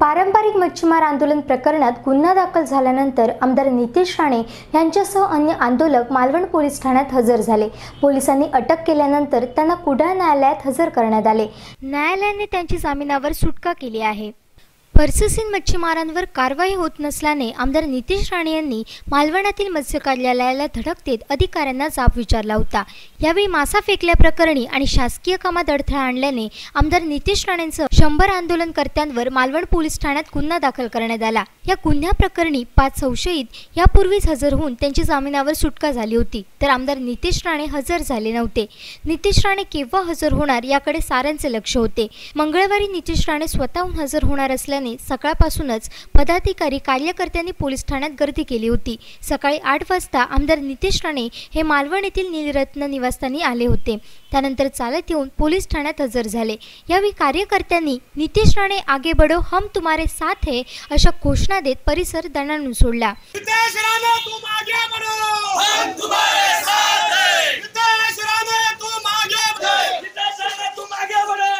पारंपरिक मच्छीमार आंदोलन प्रकरणात गुन्हा दाखल झाल्यानंतर आमदार नितेश राणे यांच्यासह अन्य आंदोलक मालवण पोलीस ठाण्यात हजर झाले। पोलिसांनी अटक केल्यानंतर त्यांना कुडाळ न्यायालयात हजर करण्यात आले। न्यायालयाने त्यांची जामिनावर सुटका केली आहे। पर्ससीन मच्छीमारांवर कारवाई होत नसल्याने आमदार नितेश राणे यांनी मालवणातील मत्स्य कार्यालयाला धडक देत अधिकाऱ्यांना जाब विचारला होता। यावेळी मासा फेकल्याप्रकरणी आणि शासकीय कामात अडथळा आणल्याने आमदार नितेश राणेंसह 100 आंदोलनकर्त्यांवर मालवण पोलीस ठाण्यात गुन्हा दाखल करण्यात आला। या गुन्ह्याप्रकरणी 5 संशयित यापूर्वीच हजर होऊन त्यांची जामिनावर सुटका झाली होती, तर आमदार नितेश राणे हजर झाले नव्हते। नितेश राणे केव्हा हजर होणार याकडे साऱ्यांचे लक्ष होते। मंगळवारी नितेश राणे स्वतःहून हजर होणार असल्याने सकाळपासूनच पदाधिकारी कार्यकर्त्यांनी पोलीस ठाण्यात गर्दी केली होती। सकाळी 8 वाजता आमदार नितेश राणे हे मालवण येथील नीलरत्न निवासस्थानी आले होते। त्यानंतर चालत येऊन पोलीस ठाण्यात हजर झाले। यावेळी कार्यकर्त्यांनी नितेश राणे आगे बढ़ो, हम तुम्हारे साथ है अशा घोषणा देत परिसर दणाणून सोडला। नितेश राणे तुम आगे बढ़ो, हम तुम्हारे साथ हैं। नितेश राणे तुम आगे बढ़ो, नितेश राणे तुम आगे बढ़ो।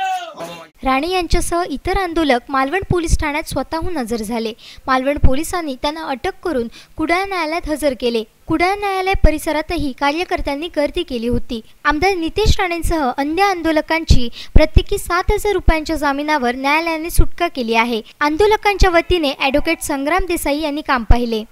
राणे यांच्यासह इतर आंदोलक मालवण पोलीस ठाण्यात स्वतःहून हजर झाले। मालवण पोलिसांनी त्यांना अटक करून कुडाळ न्यायालयात हजर केले। कुडाळ न्यायालय परिसरातही कार्यकर्त्यांनी गर्दी केली होती। आमदार नितेश राणेंसह अन्य आंदोलकांची प्रत्येकी 7,000 रुपयांच्या जामिनावर न्यायालयाने सुटका केली आहे। आंदोलकांच्या वतीने ॲडव्होकेट संग्राम देसाई यांनी काम पाहिले।